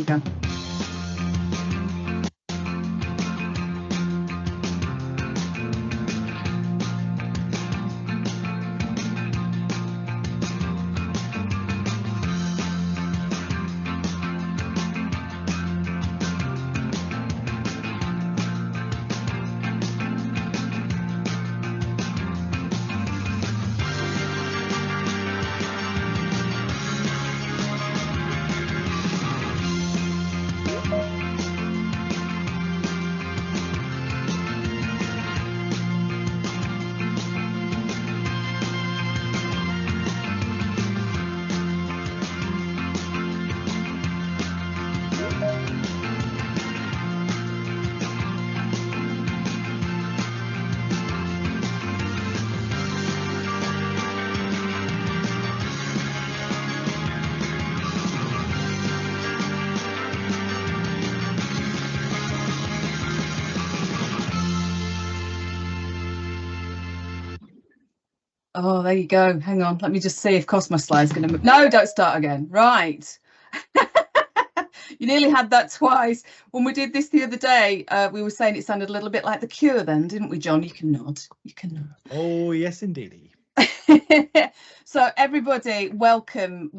go. Oh, there you go. Hang on. Let me just see if my slide's going to move. No, don't start again. Right. You nearly had that twice. When we did this the other day, we were saying it sounded a little bit like The Cure then, didn't we, John? You can nod. You can nod. Oh, yes, indeed. So everybody, welcome.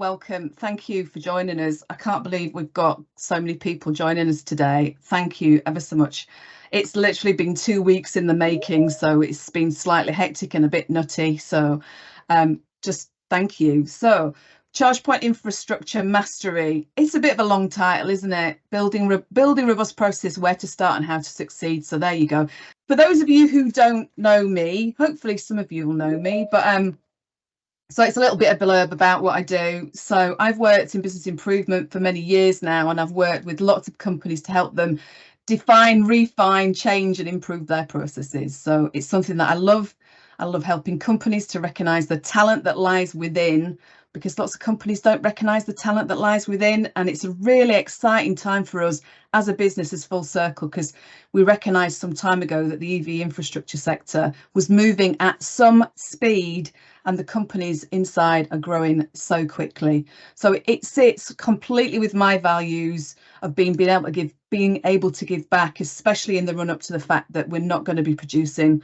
Thank you for joining us. I can't believe we've got so many people joining us today. Thank you ever so much. It's literally been 2 weeks in the making, so it's been slightly hectic and a bit nutty. So just thank you. So Charge Point Infrastructure Mastery. It's a bit of a long title, isn't it? Building robust processes, where to start and how to succeed. So there you go. For those of you who don't know me, hopefully some of you will know me, but so it's a little bit of blurb about what I do. So I've worked in business improvement for many years now, and I've worked with lots of companies to help them define, refine, change and improve their processes. So it's something that I love. I love helping companies to recognise the talent that lies within, because lots of companies don't recognise the talent that lies within. And it's a really exciting time for us as a business, as Full Circle, because we recognised some time ago that the EV infrastructure sector was moving at some speed, and the companies inside are growing so quickly. So it sits completely with my values of being able to give back, especially in the run up to the fact that we're not going to be producing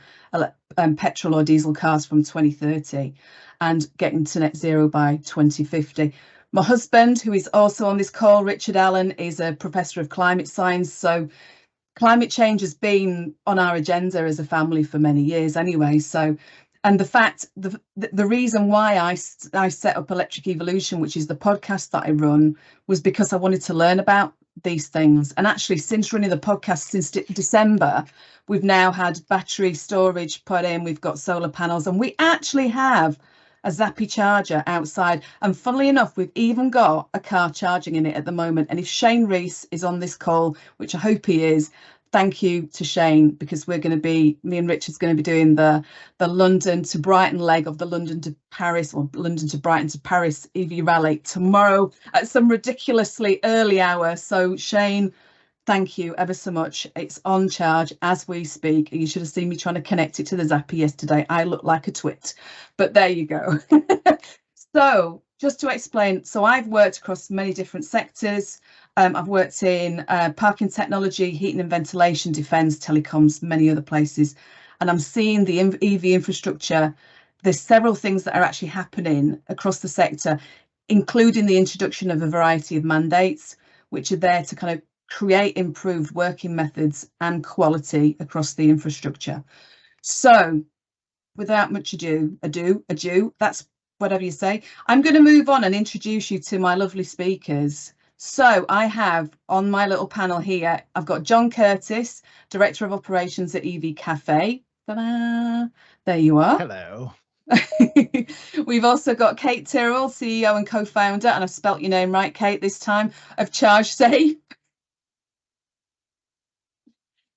petrol or diesel cars from 2030 and getting to net zero by 2050. My husband, who is also on this call, Richard Allan, is a professor of climate science. So climate change has been on our agenda as a family for many years anyway. So, and the reason why I set up Electric Evolution, which is the podcast that I run, was because I wanted to learn about these things. And actually, since running the podcast since December, we've now had battery storage put in, we've got solar panels, and we actually have a Zappy charger outside. And funnily enough, we've even got a car charging in it at the moment. And if Shane Rees is on this call, which I hope he is, thank you to Shane, because me and Richard's going to be doing the London to Brighton leg of the London to Paris, or London to Brighton to Paris EV rally tomorrow at some ridiculously early hour. So Shane, thank you ever so much. It's on charge as we speak. You should have seen me trying to connect it to the Zappy yesterday. I look like a twit, but there you go. So just to explain, so I've worked across many different sectors. I've worked in parking technology, heating and ventilation, defence, telecoms, many other places. And I'm seeing the EV infrastructure. There's several things that are actually happening across the sector, including the introduction of a variety of mandates, which are there to kind of create improved working methods and quality across the infrastructure. So without much ado, that's whatever you say. I'm going to move on and introduce you to my lovely speakers. So I have on my little panel here, I've got John Curtis, Director of Operations at EV Cafe. Ta-da! There you are. Hello. We've also got Kate Tyrrell, CEO and co-founder, and I've spelt your name right, Kate, this time, of ChargeSafe.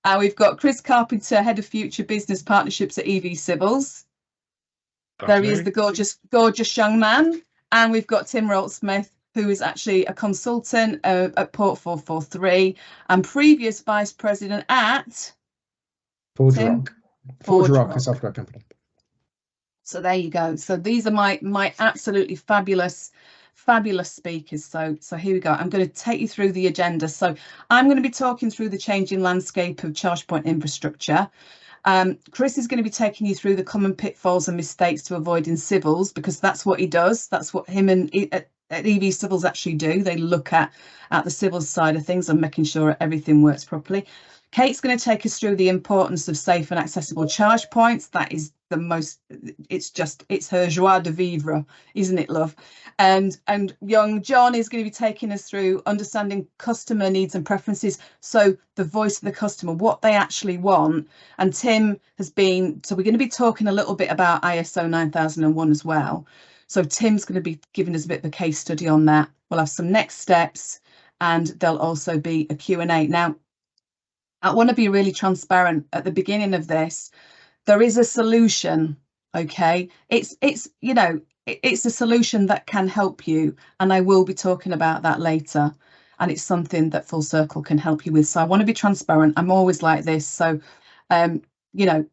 And we've got Chris Carpenter, Head of Future Business Partnerships at EV Civils. There he is, the gorgeous young man. And we've got Tim Rault-Smith, who is actually a consultant at Port 443 and previous vice president at Forge Rock, a software company. So there you go. So these are my absolutely fabulous fabulous speakers. So here we go. I'm going to take you through the agenda. So I'm going to be talking through the changing landscape of charge point infrastructure. Chris is going to be taking you through the common pitfalls and mistakes to avoid in civils, because that's what he does. That's what him and at EV Civils actually do. They look at the civils side of things and making sure everything works properly. Kate's going to take us through the importance of safe and accessible charge points. That is the most, it's her joie de vivre, isn't it, love? And young John is going to be taking us through understanding customer needs and preferences. So the voice of the customer, what they actually want. And Tim has been, so we're going to be talking a little bit about ISO 9001 as well. So Tim's going to be giving us a bit of a case study on that. We'll have some next steps, and there'll also be a Q&A. Now, I want to be really transparent at the beginning of this. There is a solution, okay? It's you know, it's a solution that can help you, and I will be talking about that later. And it's something that Full Circle can help you with. So I want to be transparent. I'm always like this. So, you know,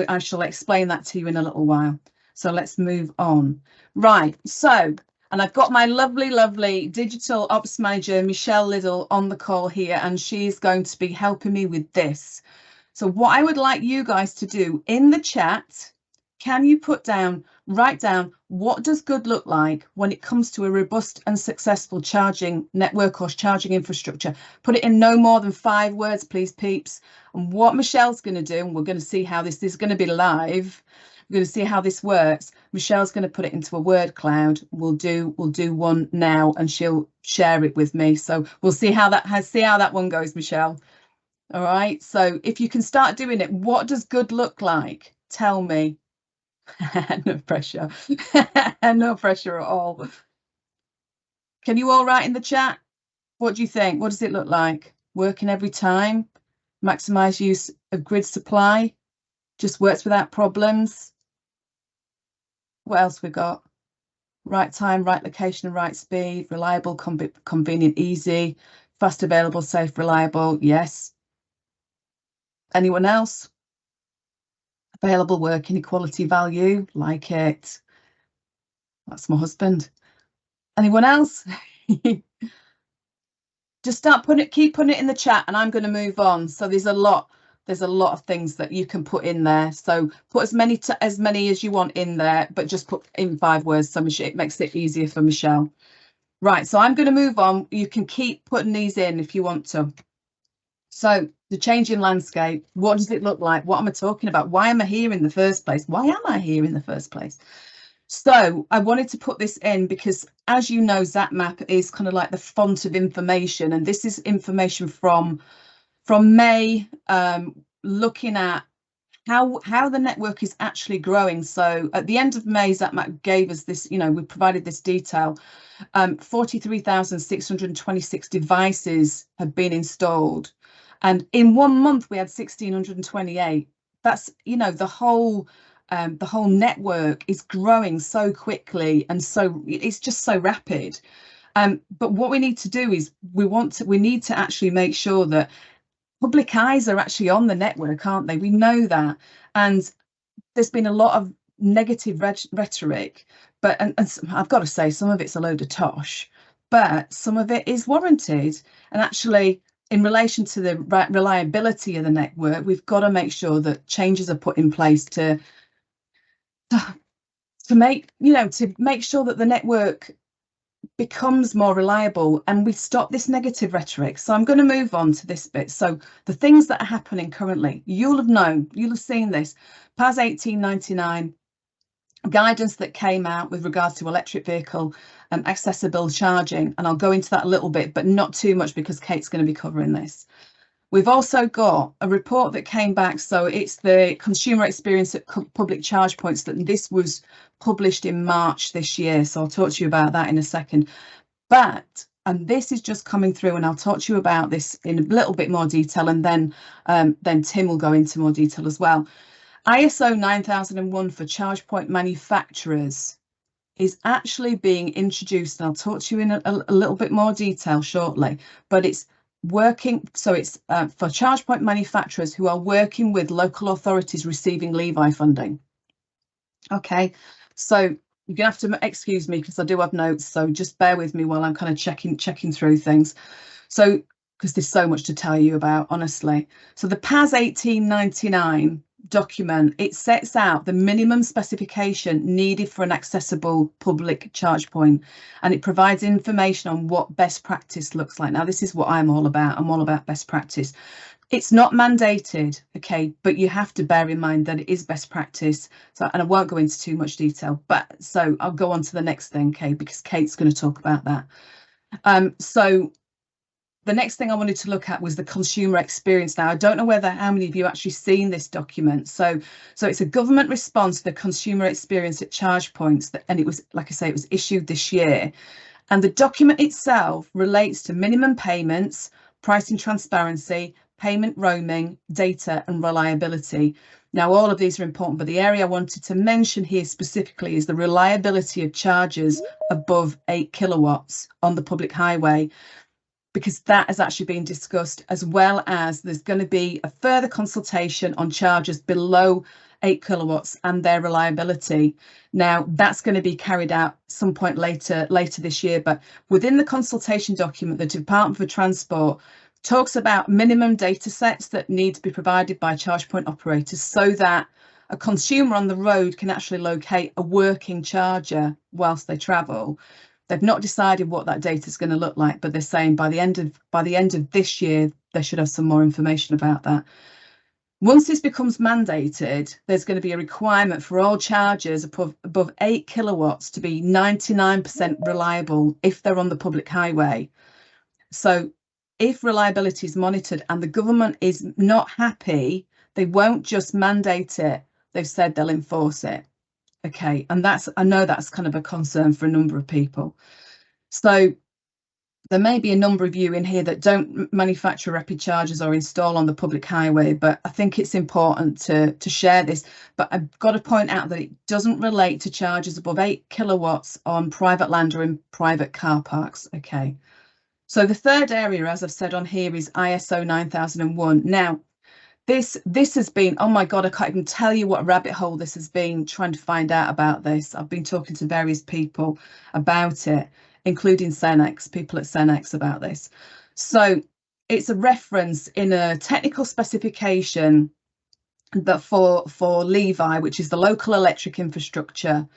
I shall explain that to you in a little while. So let's move on. Right. So, and I've got my lovely digital ops manager, Michelle Liddell, on the call here, and she's going to be helping me with this. So what I would like you guys to do in the chat, can you write down, what does good look like when it comes to a robust and successful charging network or charging infrastructure? Put it in no more than 5 words, please, peeps. And what Michelle's going to do, and we're going to see how this is going to be live. We're going to see how this works. Michelle's going to put it into a word cloud. We'll do one now, and she'll share it with me. So we'll see how that one goes, Michelle. All right. So if you can start doing it, what does good look like? Tell me. No pressure. No pressure at all. Can you all write in the chat? What do you think? What does it look like? Working every time? Maximize use of grid supply? Just works without problems? What else we got? Right time, right location, and right speed. Reliable, convenient, easy. Fast, available, safe, reliable. Yes. Anyone else? Available, working, equality, value. Like it. That's my husband. Anyone else? Just keep putting it in the chat, and I'm going to move on. So there's a lot of things that you can put in there. So put as many as you want in there, but just put in 5 words, so it makes it easier for Michelle. Right, so I'm going to move on. You can keep putting these in if you want to. So the changing landscape, what does it look like? What am I talking about? Why am I here in the first place? Why am I here in the first place? So I wanted to put this in because, as you know, ZapMap is kind of like the font of information, and this is information from May, looking at how the network is actually growing. So at the end of May, ZapMap gave us this, you know, we provided this detail. 43,626 devices have been installed, and in 1 month we had 1,628. That's, you know, the whole network is growing so quickly, and so it's just so rapid. But what we need to do is we need to actually make sure that public eyes are actually on the network, aren't they? We know that. And there's been a lot of negative rhetoric, but and I've got to say, some of it's a load of tosh, but some of it is warranted. And actually, in relation to the reliability of the network, we've got to make sure that changes are put in place to make sure that the network becomes more reliable, and we stop this negative rhetoric. So I'm going to move on to this bit. So the things that are happening currently, you'll have seen this. PAS 1899 guidance that came out with regards to electric vehicle accessible charging, and I'll go into that a little bit, but not too much, because Kate's going to be covering this. We've also got a report that came back. So it's the consumer experience at public charge points. That this was published in March this year. So I'll talk to you about that in a second. And this is just coming through, and I'll talk to you about this in a little bit more detail. And then Tim will go into more detail as well. ISO 9001 for charge point manufacturers is actually being introduced, and I'll talk to you in a little bit more detail shortly. But it's working, so it's for charge point manufacturers who are working with local authorities receiving Levi funding. Okay, so you're gonna have to excuse me because I do have notes, so just bear with me while I'm kind of checking through things. So, because there's so much to tell you about, honestly. So the PAS 1899 document, it sets out the minimum specification needed for an accessible public charge point, and it provides information on what best practice looks like. Now, this is what I'm all about. I'm all about best practice. It's not mandated, okay, but you have to bear in mind that it is best practice. So, and I won't go into too much detail, but so I'll go on to the next thing, okay, because Kate's going to talk about that. So the next thing I wanted to look at was the consumer experience. Now, I don't know how many of you actually seen this document. So it's a government response to the consumer experience at charge points, and it was, like I say, it was issued this year. And the document itself relates to minimum payments, pricing transparency, payment roaming, data and reliability. Now, all of these are important, but the area I wanted to mention here specifically is the reliability of charges above 8 kilowatts on the public highway, because that has actually been discussed, as well as there's going to be a further consultation on charges below 8 kilowatts and their reliability. Now, that's going to be carried out some point later this year, but within the consultation document, the Department for Transport talks about minimum data sets that need to be provided by charge point operators so that a consumer on the road can actually locate a working charger whilst they travel. They've not decided what that data is going to look like, but they're saying by the end of this year, they should have some more information about that. Once this becomes mandated, there's going to be a requirement for all chargers above 8 kilowatts to be 99% reliable if they're on the public highway. So if reliability is monitored and the government is not happy, they won't just mandate it. They've said they'll enforce it. Okay, and I know that's kind of a concern for a number of people. So there may be a number of you in here that don't manufacture rapid chargers or install on the public highway, but I think it's important to share this. But I've got to point out that it doesn't relate to chargers above 8 kilowatts on private land or in private car parks. Okay. So the third area, as I've said on here, is ISO 9001. Now, this has been, oh my God, I can't even tell you what a rabbit hole this has been trying to find out about this. I've been talking to various people about it, including Cenex, people at Cenex about this. So it's a reference in a technical specification that for LEVI, which is the local electric infrastructure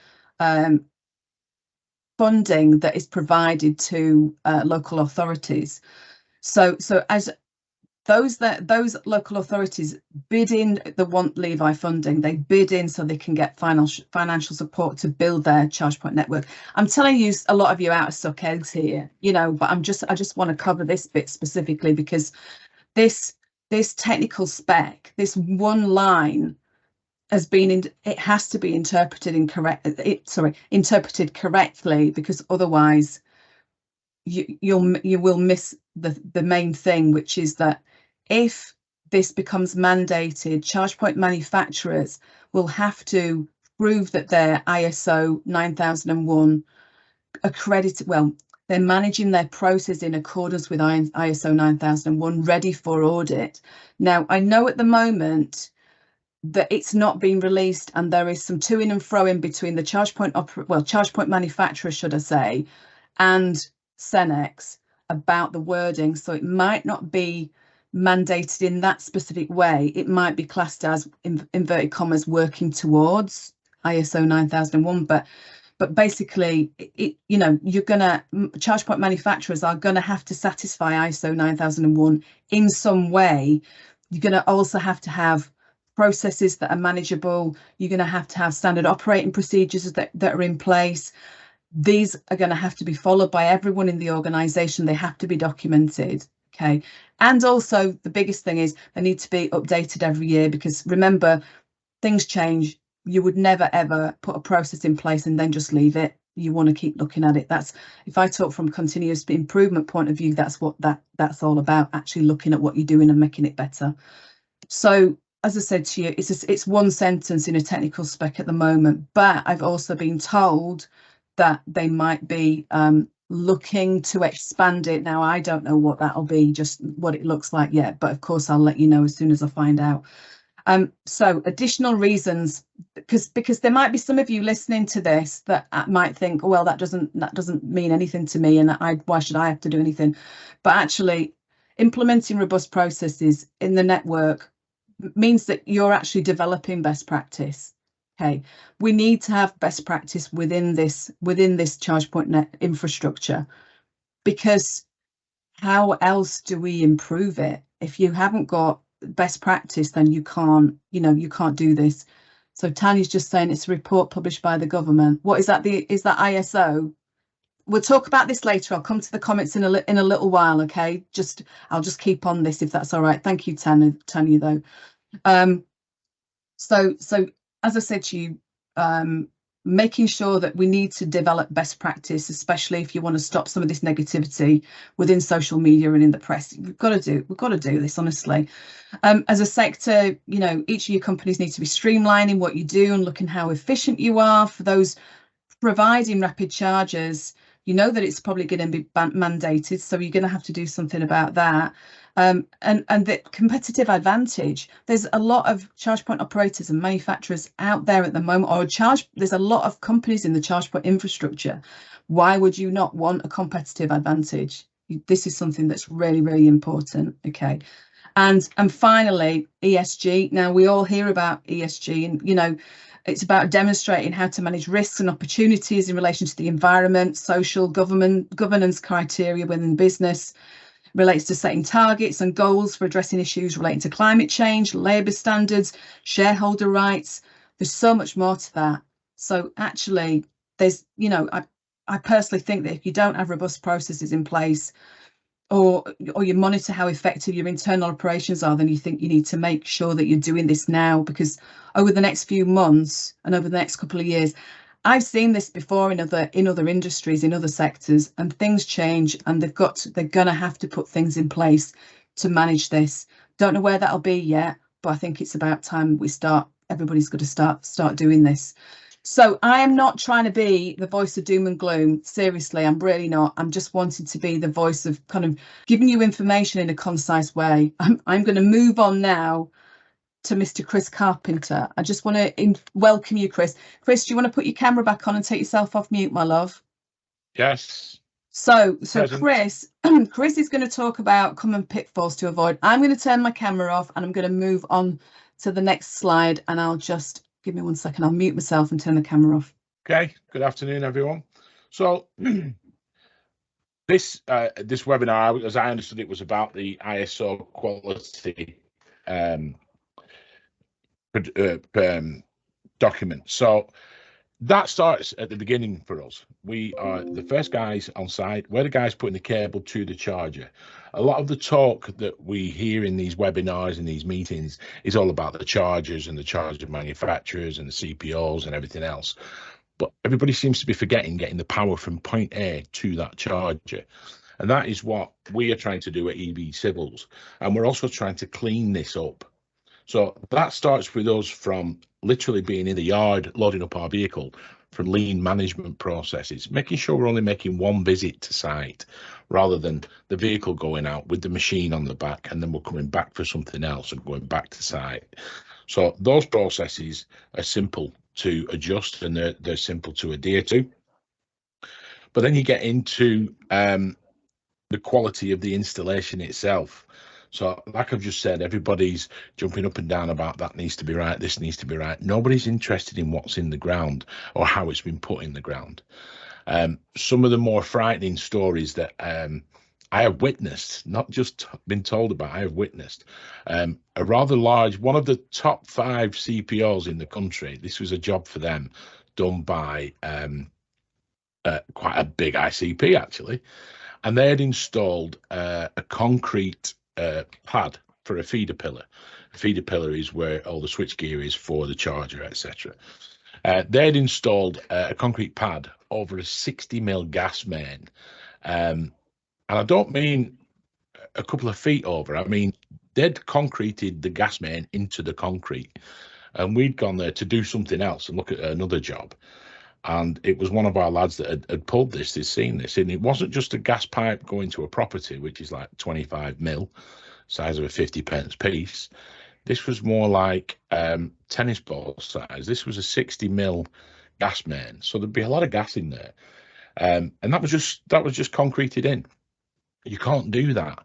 funding that is provided to local authorities. So as those local authorities bid in that want LEVI funding, they bid in so they can get financial support to build their charge point network. I'm telling you a lot of you out of suck eggs here, you know, but I just want to cover this bit specifically because this technical spec, this one line has been it has to be interpreted correctly, because otherwise you will miss the main thing, which is that if this becomes mandated, charge point manufacturers will have to prove that they're ISO 9001 accredited. Well, they're managing their process in accordance with ISO 9001, ready for audit. Now, I know at the moment that it's not been released, and there is some to-ing and fro-ing between the charge point manufacturer, should I say, and Cenex about the wording. So it might not be mandated in that specific way. It might be classed as, in inverted commas, working towards ISO 9001, but basically, you know, charge point manufacturers are gonna have to satisfy ISO 9001 in some way. You're gonna also have to have processes that are manageable. You're going to have standard operating procedures that are in place. These are going to have to be followed by everyone in the organization. They have to be documented. Okay. And also the biggest thing is they need to be updated every year, because remember, things change. You would never, ever put a process in place and then just leave it. You want to keep looking at it. That's, if I talk from a continuous improvement point of view, that's what that's all about, actually looking at what you're doing and making it better. So, as I said to you, it's one sentence in a technical spec at the moment, but I've also been told that they might be looking to expand it. Now, I don't know what that'll be, just what it looks like yet, but of course I'll let you know as soon as I find out. So additional reasons, because there might be some of you listening to this that might think, oh, well, that doesn't mean anything to me, and why should I have to do anything? But actually, implementing robust processes in the network means that you're actually developing best practice. Okay, we need to have best practice within this ChargePoint net infrastructure, because how else do we improve it? If you haven't got best practice, then you can't do this. So Tanya's just saying it's a report published by the government. What is that? Is that ISO? We'll talk about this later. I'll come to the comments in a little while. Okay, I'll just keep on this if that's all right. Thank you, Tanya, though. So as I said to you, making sure that we need to develop best practice, especially if you want to stop some of this negativity within social media and in the press. We've got to do this, honestly. As a sector, each of your companies need to be streamlining what you do and looking how efficient you are. For those providing rapid chargers, that it's probably going to be mandated, so you're going to have to do something about that. And the competitive advantage, there's a lot of ChargePoint operators and manufacturers out there at the moment, there's a lot of companies in the ChargePoint infrastructure. Why would you not want a competitive advantage? This is something that's really, really important. Okay. And finally, ESG. Now, we all hear about ESG, and it's about demonstrating how to manage risks and opportunities in relation to the environment, social, governance criteria within business. Relates to setting targets and goals for addressing issues relating to climate change, labour standards, shareholder rights. There's so much more to that. So actually, there's, I personally think that if you don't have robust processes in place, or you monitor how effective your internal operations are, then you think you need to make sure that you're doing this now, because over the next few months and over the next couple of years, I've seen this before in other industries, in other sectors, and things change, and they're gonna have to put things in place to manage this. Don't know where that'll be yet, but I think it's about time everybody's got to start doing this. So I am not trying to be the voice of doom and gloom. Seriously, I'm really not. I'm just wanting to be the voice of kind of giving you information in a concise way. I'm going to move on now to Mr. Chris Carpenter. I just want to welcome you, Chris. Chris, do you want to put your camera back on and take yourself off mute, my love? Yes. So Chris is going to talk about common pitfalls to avoid. I'm going to turn my camera off and I'm going to move on to the next slide, and I'll just give me 1 second. I'll mute myself and turn the camera off. Okay. Good afternoon, everyone. So this webinar, as I understood it, was about the ISO quality document. So that starts at the beginning for us. We are the first guys on site. We're the guys putting the cable to the charger. A lot of the talk that we hear in these webinars and these meetings is all about the chargers and the charger manufacturers and the CPOs and everything else. But everybody seems to be forgetting getting the power from point A to that charger. And that is what we are trying to do at EV Civils. And we're also trying to clean this up. So that starts with us from literally being in the yard, loading up our vehicle, from lean management processes, making sure we're only making one visit to site rather than the vehicle going out with the machine on the back and then we're coming back for something else and going back to site. So those processes are simple to adjust and they're simple to adhere to. But then you get into the quality of the installation itself. So like I've just said, everybody's jumping up and down about that needs to be right, this needs to be right. Nobody's interested in what's in the ground or how it's been put in the ground. Some of the more frightening stories that I have witnessed, not just been told about, I have witnessed a rather large, one of the top 5 CPOs in the country. This was a job for them done by quite a big ICP actually. And they had installed a concrete pad for a feeder pillar. A feeder pillar is where all the switchgear is for the charger, etc. They had installed a concrete pad over a 60 mil gas main. And I don't mean a couple of feet over. I mean, they'd concreted the gas main into the concrete. And we'd gone there to do something else and look at another job. And it was one of our lads that had pulled this, they'd seen this. And it wasn't just a gas pipe going to a property, which is like 25 mil, size of a 50 pence piece. This was more like tennis ball size. This was a 60 mil gas main, so there'd be a lot of gas in there, and that was just concreted in. You can't do that.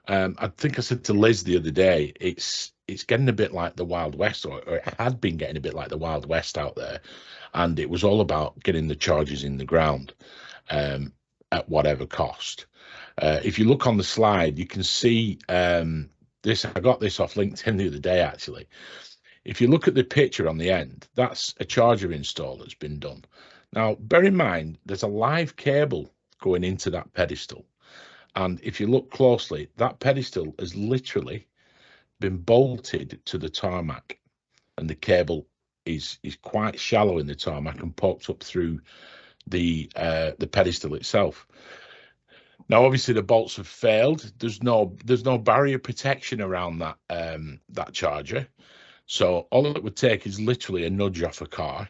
I think I said to Liz the other day, it's getting a bit like the Wild West, or it had been getting a bit like the Wild West out there, and it was all about getting the charges in the ground at whatever cost. If you look on the slide, you can see this. I got this off LinkedIn the other day, actually. If you look at the picture on the end, that's a charger install that's been done. Now, bear in mind, there's a live cable going into that pedestal. And if you look closely, that pedestal has literally been bolted to the tarmac, and the cable is quite shallow in the tarmac and pokes up through the pedestal itself. Now, obviously, the bolts have failed. There's no barrier protection around that that charger. So all it would take is literally a nudge off a car,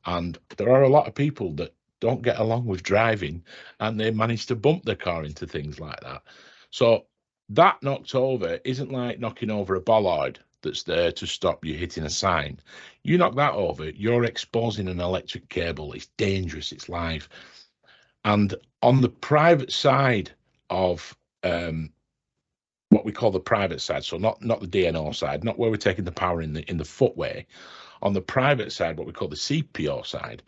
and there are a lot of people that don't get along with driving, and they manage to bump their car into things like that. So that knocked over isn't like knocking over a bollard that's there to stop you hitting a sign. You knock that over, you're exposing an electric cable. It's dangerous, it's live. And on the private side of what we call the private side, so not the DNO side, not where we're taking the power in the footway, on the private side, what we call the CPO side,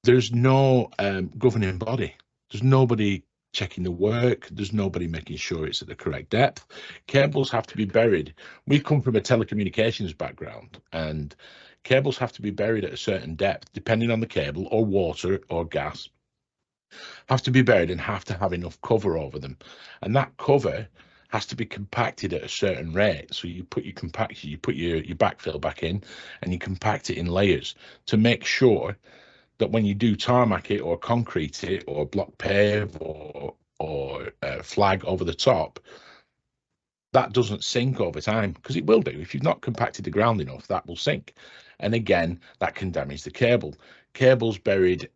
there's no governing body. There's nobody checking the work. There's nobody making sure it's at the correct depth. Cables have to be buried. We come from a telecommunications background, and cables have to be buried at a certain depth, depending on the cable, or water or gas, have to be buried and have to have enough cover over them. And that cover has to be compacted at a certain rate. So you put your compaction, you put your backfill back in, and you compact it in layers to make sure that when you do tarmac it or concrete it or block pave or flag over the top, that doesn't sink over time, because it will do. If you've not compacted the ground enough, that will sink. And again, that can damage the cable. Cables buried,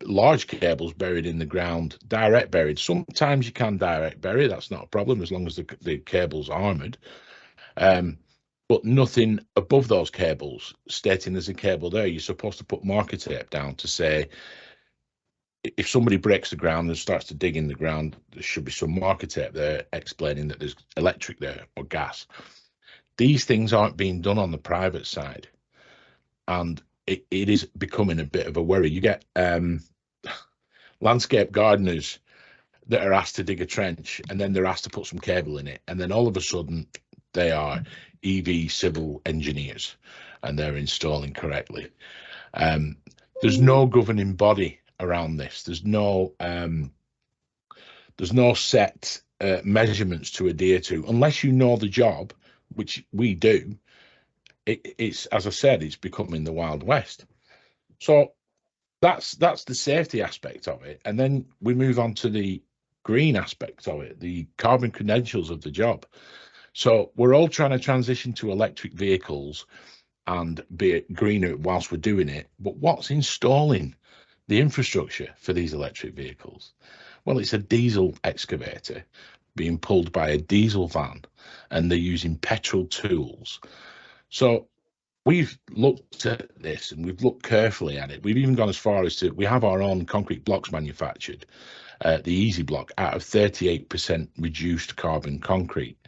large cables buried in the ground, direct buried. Sometimes you can direct bury, that's not a problem as long as the cable's armoured. But nothing above those cables stating there's a cable there. You're supposed to put marker tape down to say, if somebody breaks the ground and starts to dig in the ground, there should be some marker tape there explaining that there's electric there or gas. These things aren't being done on the private side, and it is becoming a bit of a worry. You get landscape gardeners that are asked to dig a trench, and then they're asked to put some cable in it, and then all of a sudden they are EV civil engineers and they're installing correctly. There's no governing body around this. There's no set measurements to adhere to, unless you know the job, which we do. It's, as I said, it's becoming the Wild West. So that's the safety aspect of it, and then we move on to the green aspect of it, the carbon credentials of the job. So we're all trying to transition to electric vehicles and be it greener whilst we're doing it. But what's installing the infrastructure for these electric vehicles? Well, it's a diesel excavator being pulled by a diesel van, and they're using petrol tools. So we've looked at this and we've looked carefully at it. We've even gone as far as to, we have our own concrete blocks manufactured, the Easy Block, out of 38% reduced carbon concrete.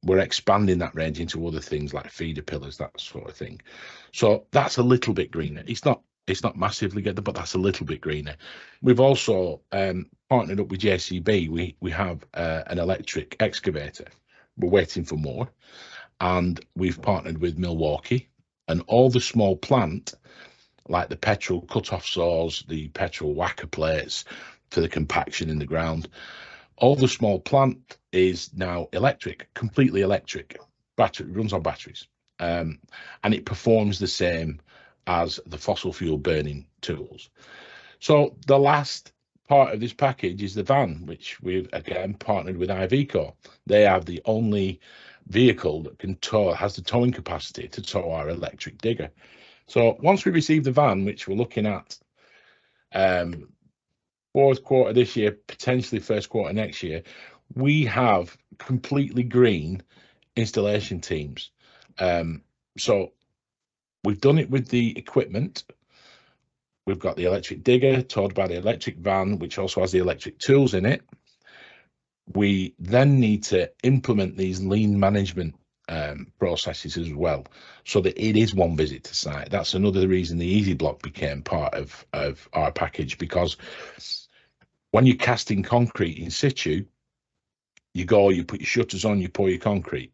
We're expanding that range into other things like feeder pillars, that sort of thing. So that's a little bit greener. It's not massively good, but that's a little bit greener. We've also partnered up with JCB. We have an electric excavator. We're waiting for more. And we've partnered with Milwaukee, and all the small plant, like the petrol cut-off saws, the petrol whacker plates for the compaction in the ground, all the small plant is now electric, completely electric. Battery runs on batteries, and it performs the same as the fossil fuel burning tools. So the last part of this package is the van, which we've again partnered with Iveco. They have the only vehicle that can tow, has the towing capacity to tow our electric digger. So once we receive the van, which we're looking at fourth quarter this year, potentially first quarter next year, we have completely green installation teams. So we've done it with the equipment. We've got the electric digger, towed by the electric van, which also has the electric tools in it. We then need to implement these lean management processes as well, so that it is one visit to site. That's another reason the Easy Block became part of our package, because when you're casting concrete in situ, you go, you put your shutters on, you pour your concrete.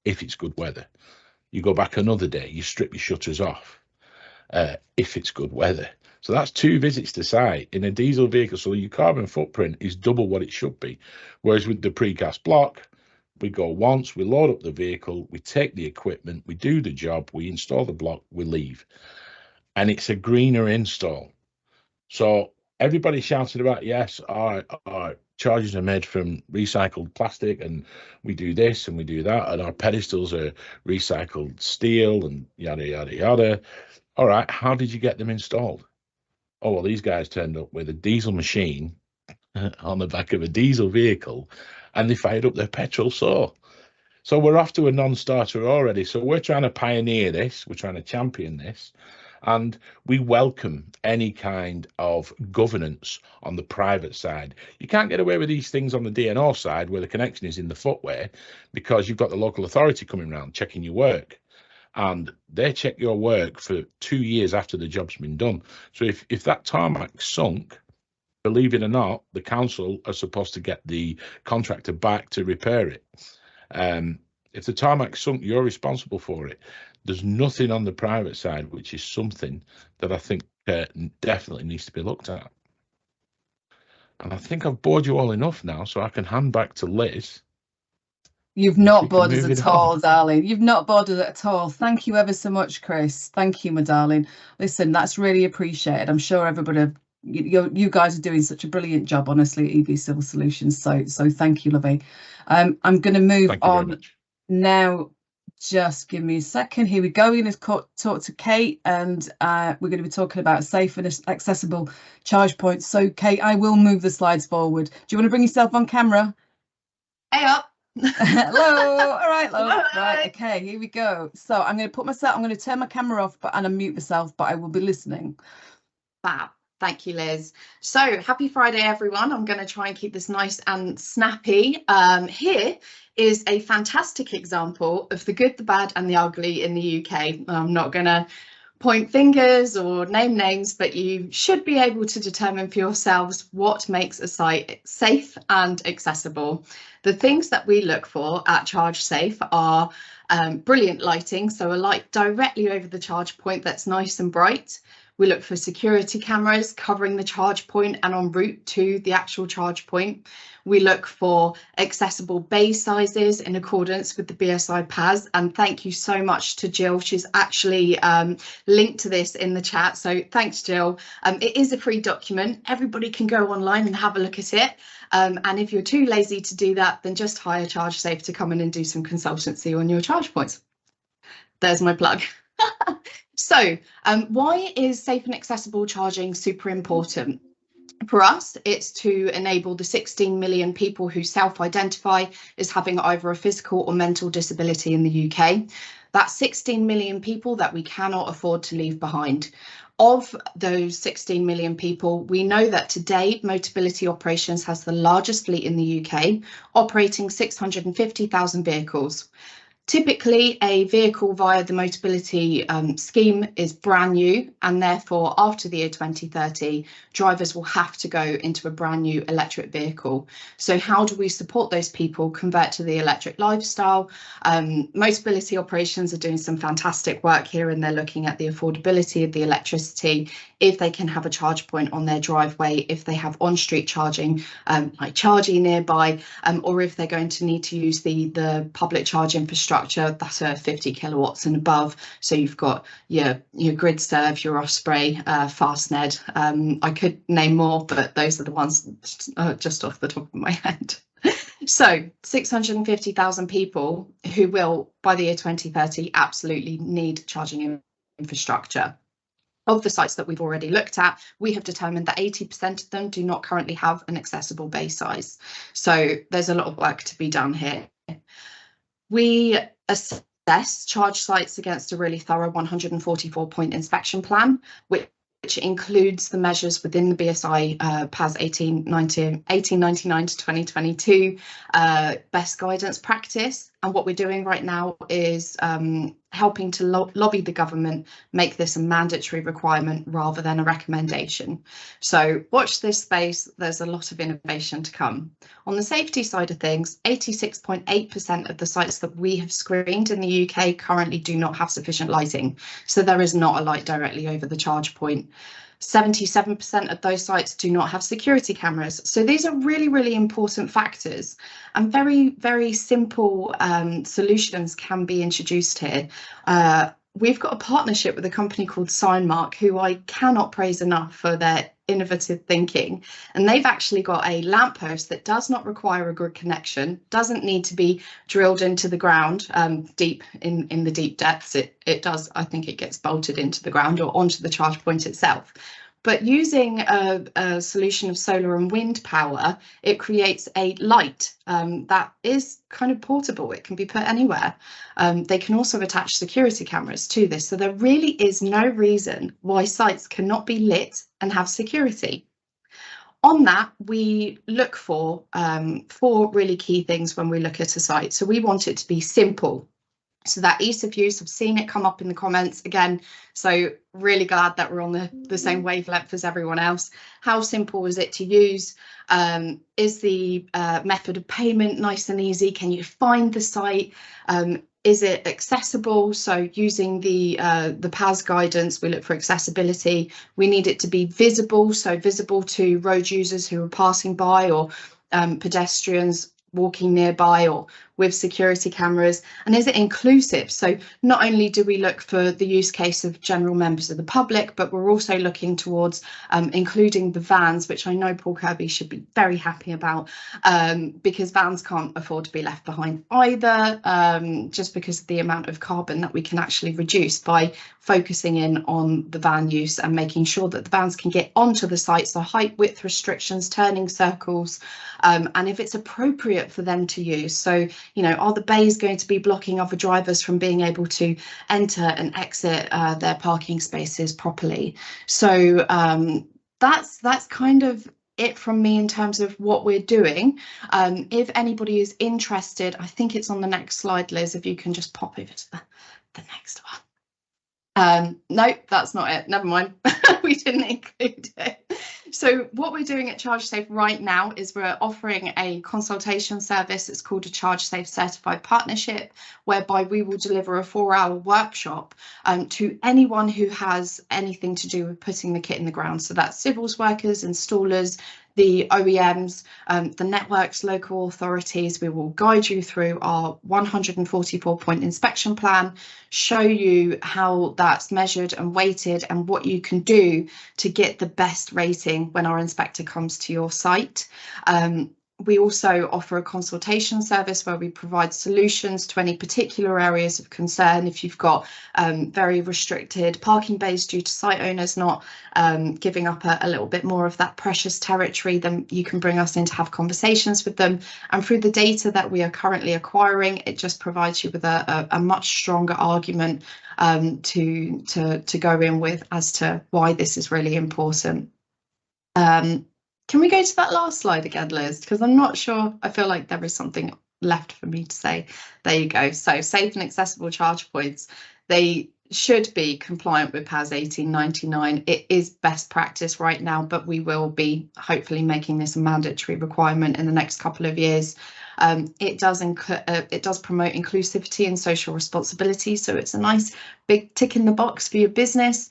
If it's good weather, you go back another day, you strip your shutters off. If it's good weather. So that's 2 visits to site in a diesel vehicle. So your carbon footprint is double what it should be. Whereas with the precast block, we go once, we load up the vehicle, we take the equipment, we do the job, we install the block, we leave. And it's a greener install. So everybody shouted about, yes, our charges are made from recycled plastic, and we do this and we do that, and our pedestals are recycled steel and yada, yada, yada. All right, how did you get them installed? Oh, well, these guys turned up with a diesel machine on the back of a diesel vehicle, and they fired up their petrol saw. So we're off to a non-starter already. So we're trying to pioneer this. We're trying to champion this. And we welcome any kind of governance on the private side. You can't get away with these things on the DNO side, where the connection is in the footwear, because you've got the local authority coming around checking your work. And they check your work for 2 years after the job's been done. So if that tarmac sunk, believe it or not, the council are supposed to get the contractor back to repair it. If the tarmac sunk, you're responsible for it. There's nothing on the private side, which is something that I think definitely needs to be looked at. And I think I've bored you all enough now, so I can hand back to Liz. You've not bored us at all, darling. You've not bored us at all. Thank you ever so much, Chris. Thank you, my darling. Listen, that's really appreciated. I'm sure everybody, you guys are doing such a brilliant job, honestly, at EV Civil Solutions. So thank you, lovey. I'm going to move on now. Just give me a second. Here we go. We're going to talk to Kate, and we're going to be talking about safe and accessible charge points. So, Kate, I will move the slides forward. Do you want to bring yourself on camera? Hey up. Hello. All right, love. Right. Okay. Here we go. So I'm going to turn my camera off, and unmute myself, but I will be listening. Fab. Thank you, Liz. So happy Friday, everyone. I'm going to try and keep this nice and snappy. Here is a fantastic example of the good, the bad and the ugly in the UK. I'm not going to point fingers or name names, but you should be able to determine for yourselves what makes a site safe and accessible. The things that we look for at Charge Safe are brilliant lighting, so a light directly over the charge point that's nice and bright. We look for security cameras covering the charge point and en route to the actual charge point. We look for accessible bay sizes in accordance with the BSI PAS. And thank you so much to Jill. She's actually linked to this in the chat. So thanks, Jill. It is a free document. Everybody can go online and have a look at it. And if you're too lazy to do that, then just hire Charge Safe to come in and do some consultancy on your charge points. There's my plug. So why is safe and accessible charging super important? For us, it's to enable the 16 million people who self-identify as having either a physical or mental disability in the UK. That's 16 million people that we cannot afford to leave behind. Of those 16 million people, we know that today Motability Operations has the largest fleet in the UK, operating 650,000 vehicles. Typically, a vehicle via the Motability scheme is brand new, and therefore after the year 2030, drivers will have to go into a brand new electric vehicle. So how do we support those people convert to the electric lifestyle? Motability Operations are doing some fantastic work here, and they're looking at the affordability of the electricity, if they can have a charge point on their driveway, if they have on-street charging, like charging nearby, or if they're going to need to use the public charge infrastructure that are 50 kilowatts and above. So you've got your grid serve, your Osprey, Fastned. I could name more, but those are the ones just off the top of my head. So 650,000 people who will, by the year 2030, absolutely need charging infrastructure. Of the sites that we've already looked at, we have determined that 80% of them do not currently have an accessible bay size. So there's a lot of work to be done here. We assess charge sites against a really thorough 144-point inspection plan, which includes the measures within the BSI PAS 1899 to 2022 best guidance practice. And what we're doing right now is helping to lobby the government, make this a mandatory requirement rather than a recommendation. So watch this space, there's a lot of innovation to come. On the safety side of things, 86.8% of the sites that we have screened in the UK currently do not have sufficient lighting. So there is not a light directly over the charge point. 77% of those sites do not have security cameras. So these are really, really important factors, and very, very simple solutions can be introduced here. We've got a partnership with a company called Signmark, who I cannot praise enough for their innovative thinking, and they've actually got a lamppost that does not require a grid connection, doesn't need to be drilled into the ground deep in the deep depths. It does, I think it gets bolted into the ground or onto the charge point itself. But using a solution of solar and wind power, it creates a light that is kind of portable. It can be put anywhere. They can also attach security cameras to this. So there really is no reason why sites cannot be lit and have security. On that, we look for 4 really key things when we look at a site. So we want it to be simple. So that ease of use, I've seen it come up in the comments again. So really glad that we're on the same wavelength as everyone else. How simple is it to use? Is the method of payment nice and easy? Can you find the site? Is it accessible? So using the PAS guidance, we look for accessibility. We need it to be visible, so visible to road users who are passing by, or pedestrians walking nearby, or with security cameras. And is it inclusive? So not only do we look for the use case of general members of the public, but we're also looking towards including the vans, which I know Paul Kirby should be very happy about, because vans can't afford to be left behind either, just because of the amount of carbon that we can actually reduce by focusing in on the van use and making sure that the vans can get onto the site. So height, width restrictions, turning circles, and if it's appropriate for them to use. So, you know, are the bays going to be blocking other drivers from being able to enter and exit their parking spaces properly? So that's kind of it from me in terms of what we're doing. If anybody is interested, I think it's on the next slide, Liz, if you can just pop over to the next one. No, that's not it. Never mind. We didn't include it. So what we're doing at ChargeSafe right now is we're offering a consultation service. It's called a ChargeSafe Certified Partnership, whereby we will deliver a 4-hour workshop to anyone who has anything to do with putting the kit in the ground. So that's civils workers, installers, the OEMs, the networks, local authorities. We will guide you through our 144-point inspection plan, show you how that's measured and weighted and what you can do to get the best rating when our inspector comes to your site. We also offer a consultation service where we provide solutions to any particular areas of concern. If you've got very restricted parking bays due to site owners not giving up a little bit more of that precious territory, then you can bring us in to have conversations with them. And through the data that we are currently acquiring, it just provides you with a much stronger argument to go in with as to why this is really important. Can we go to that last slide again, Liz? Because I'm not sure. I feel like there is something left for me to say. There you go. So safe and accessible charge points. They should be compliant with PAS 1899. It is best practice right now, but we will be hopefully making this a mandatory requirement in the next couple of years. It does promote inclusivity and social responsibility, so it's a nice big tick in the box for your business.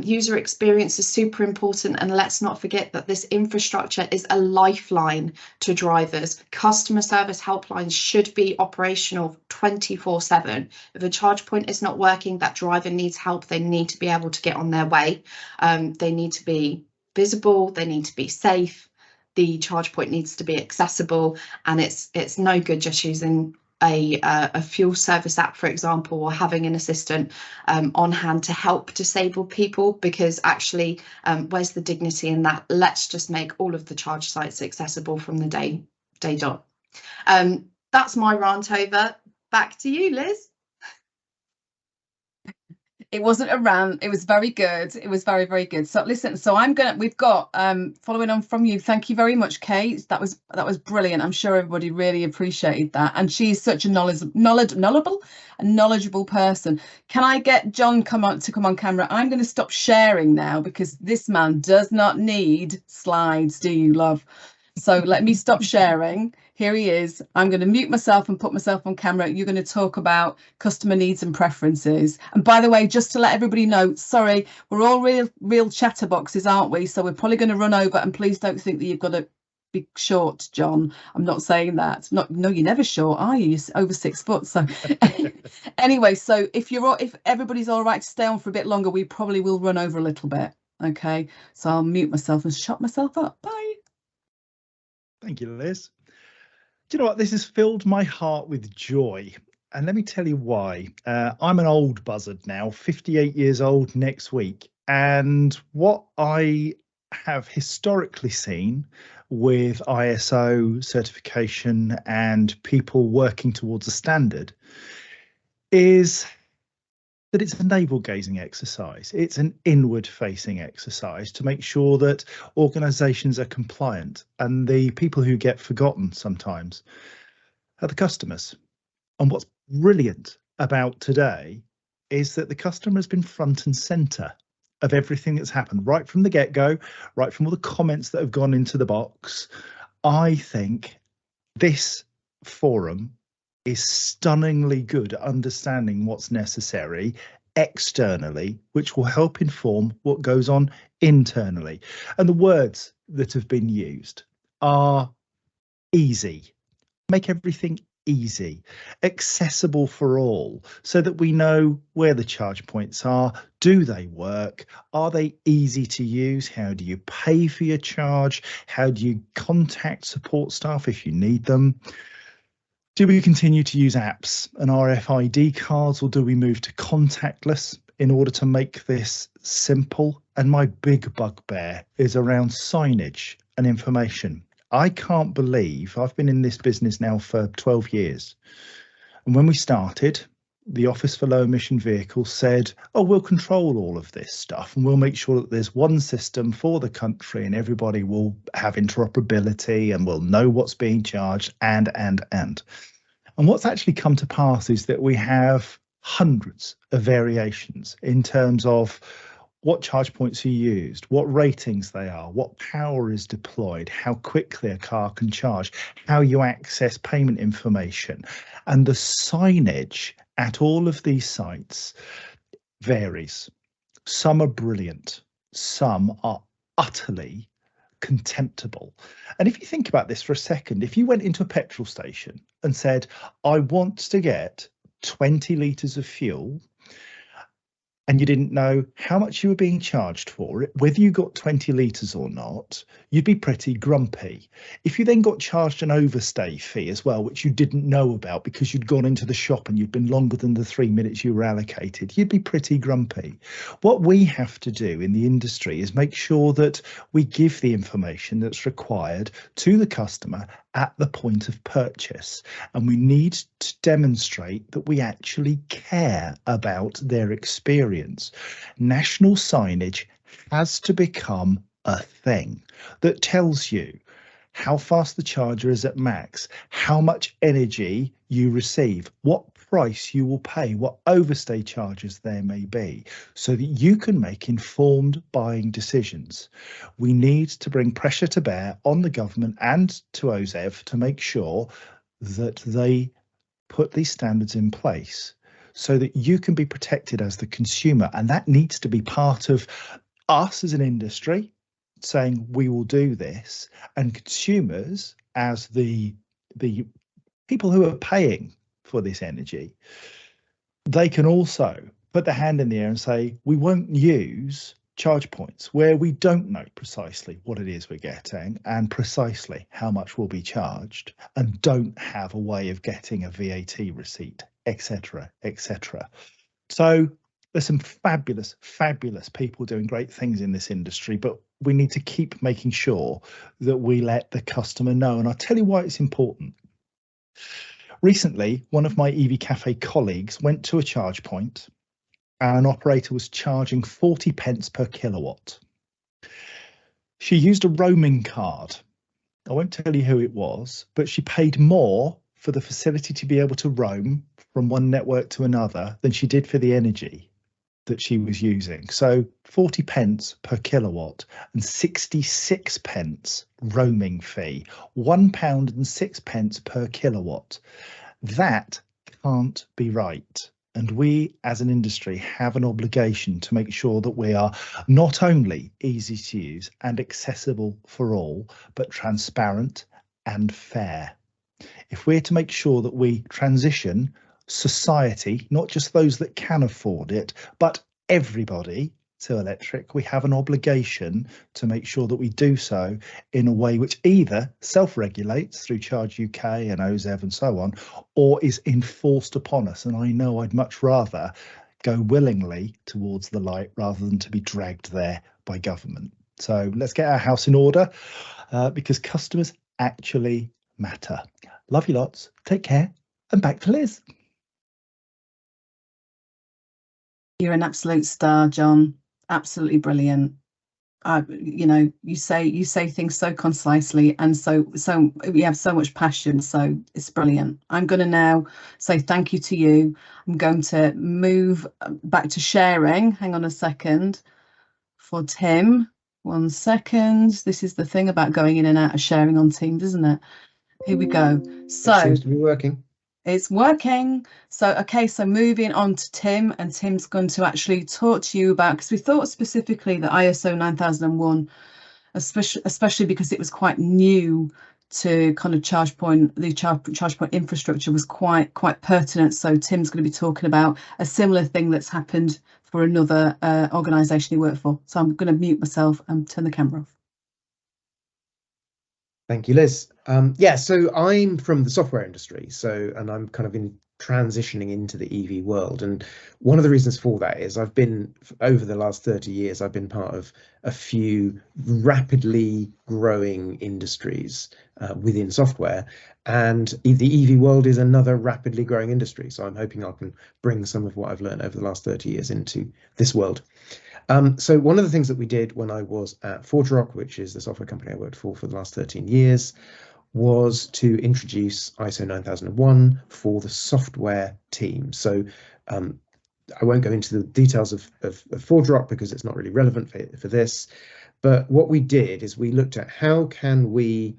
User experience is super important, and let's not forget that this infrastructure is a lifeline to drivers. Customer service helplines should be operational 24/7. If a charge point is not working, that driver needs help. They need to be able to get on their way. They need to be visible, they need to be safe. The charge point needs to be accessible, and it's no good just using a fuel service app, for example, or having an assistant on hand to help disabled people, because actually where's the dignity in that? Let's just make all of the charge sites accessible from the day dot. That's my rant over. back to you, Liz. It wasn't a rant. It was very good. It was very, very good. So listen, so we've got following on from you. Thank you very much, Kate. That was brilliant. I'm sure everybody really appreciated that. And she's such a knowledgeable person. Can I get John come on camera? I'm going to stop sharing now because this man does not need slides. Do you, love? So let me stop sharing. Here he is. I'm going to mute myself and put myself on camera. You're going to talk about customer needs and preferences. And by the way, just to let everybody know, sorry, we're all real chatterboxes, aren't we? So we're probably going to run over, and please don't think that you've got to be short, John. I'm not saying that. No, you're never short, are you? You're over 6 foot. So anyway, so if everybody's all right to stay on for a bit longer, we probably will run over a little bit. Okay, so I'll mute myself and shut myself up. Bye. Thank you, Liz. Do you know what? This has filled my heart with joy. And let me tell you why. I'm an old buzzard now, 58 years old next week. And what I have historically seen with ISO certification and people working towards a standard is that it's a navel-gazing exercise. It's an inward-facing exercise to make sure that organisations are compliant, and the people who get forgotten sometimes are the customers. And what's brilliant about today is that the customer has been front and centre of everything that's happened, right from the get-go, right from all the comments that have gone into the box. I think this forum is stunningly good at understanding what's necessary externally, which will help inform what goes on internally. And the words that have been used are easy, make everything easy, accessible for all, so that we know where the charge points are. Do they work? Are they easy to use? How do you pay for your charge? How do you contact support staff if you need them? Do we continue to use apps and RFID cards, or do we move to contactless in order to make this simple? And my big bugbear is around signage and information. I can't believe I've been in this business now for 12 years. And when we started, the Office for Low Emission Vehicles said, oh, we'll control all of this stuff and we'll make sure that there's one system for the country and everybody will have interoperability and we'll know what's being charged and. And what's actually come to pass is that we have hundreds of variations in terms of what charge points are used, what ratings they are, what power is deployed, how quickly a car can charge, how you access payment information. And the signage at all of these sites varies. Some are brilliant, some are utterly contemptible. And if you think about this for a second, if you went into a petrol station and said, I want to get 20 litres of fuel, and you didn't know how much you were being charged for it, whether you got 20 litres or not, you'd be pretty grumpy. If you then got charged an overstay fee as well, which you didn't know about because you'd gone into the shop and you'd been longer than the 3 minutes you were allocated, you'd be pretty grumpy. What we have to do in the industry is make sure that we give the information that's required to the customer at the point of purchase, and we need to demonstrate that we actually care about their experience. National signage has to become a thing that tells you how fast the charger is at max, how much energy you receive, what price you will pay, what overstay charges there may be, so that you can make informed buying decisions. We need to bring pressure to bear on the government and to OZEV to make sure that they put these standards in place so that you can be protected as the consumer. And that needs to be part of us as an industry saying we will do this, and consumers as the people who are paying for this energy, they can also put their hand in the air and say, we won't use charge points where we don't know precisely what it is we're getting and precisely how much will be charged, and don't have a way of getting a VAT receipt, etc., etc. So there's some fabulous people doing great things in this industry, but we need to keep making sure that we let the customer know. And I'll tell you why it's important. Recently, one of my EV Cafe colleagues went to a charge point and an operator was charging 40 pence per kilowatt. She used a roaming card. I won't tell you who it was, but she paid more for the facility to be able to roam from one network to another than she did for the energy that she was using. So 40 pence per kilowatt and 66 pence roaming fee, £1.06 per kilowatt. That can't be right. And we as an industry have an obligation to make sure that we are not only easy to use and accessible for all, but transparent and fair. If we're to make sure that we transition society, not just those that can afford it, but everybody to electric, we have an obligation to make sure that we do so in a way which either self-regulates through Charge UK and OZEV and so on, or is enforced upon us. And I know I'd much rather go willingly towards the light rather than to be dragged there by government. So let's get our house in order because customers actually matter. Love you lots. Take care. And back to Liz. You're an absolute star, John. Absolutely brilliant. You know, you say things so concisely and so you have so much passion. So it's brilliant. I'm going to now say thank you to you. I'm going to move back to sharing. Hang on a second for Tim. 1 second. This is the thing about going in and out of sharing on Teams, isn't it? Here we go. So it seems to be working. It's working. So, okay, so moving on to Tim, and Tim's going to actually talk to you about, because we thought specifically that ISO 9001, especially because it was quite new to kind of charge point, the charge point infrastructure was quite pertinent. So Tim's going to be talking about a similar thing that's happened for another organisation he worked for. So I'm going to mute myself and turn the camera off. Thank you, Liz. Yeah, so I'm from the software industry, and I'm kind of transitioning into the EV world. And one of the reasons for that is I've been, over the last 30 years, I've been part of a few rapidly growing industries within software. And the EV world is another rapidly growing industry. So I'm hoping I can bring some of what I've learned over the last 30 years into this world. So one of the things that we did when I was at ForgeRock, which is the software company I worked for the last 13 years, was to introduce ISO 9001 for the software team. So I won't go into the details of ForgeRock because it's not really relevant for this. But what we did is we looked at how can we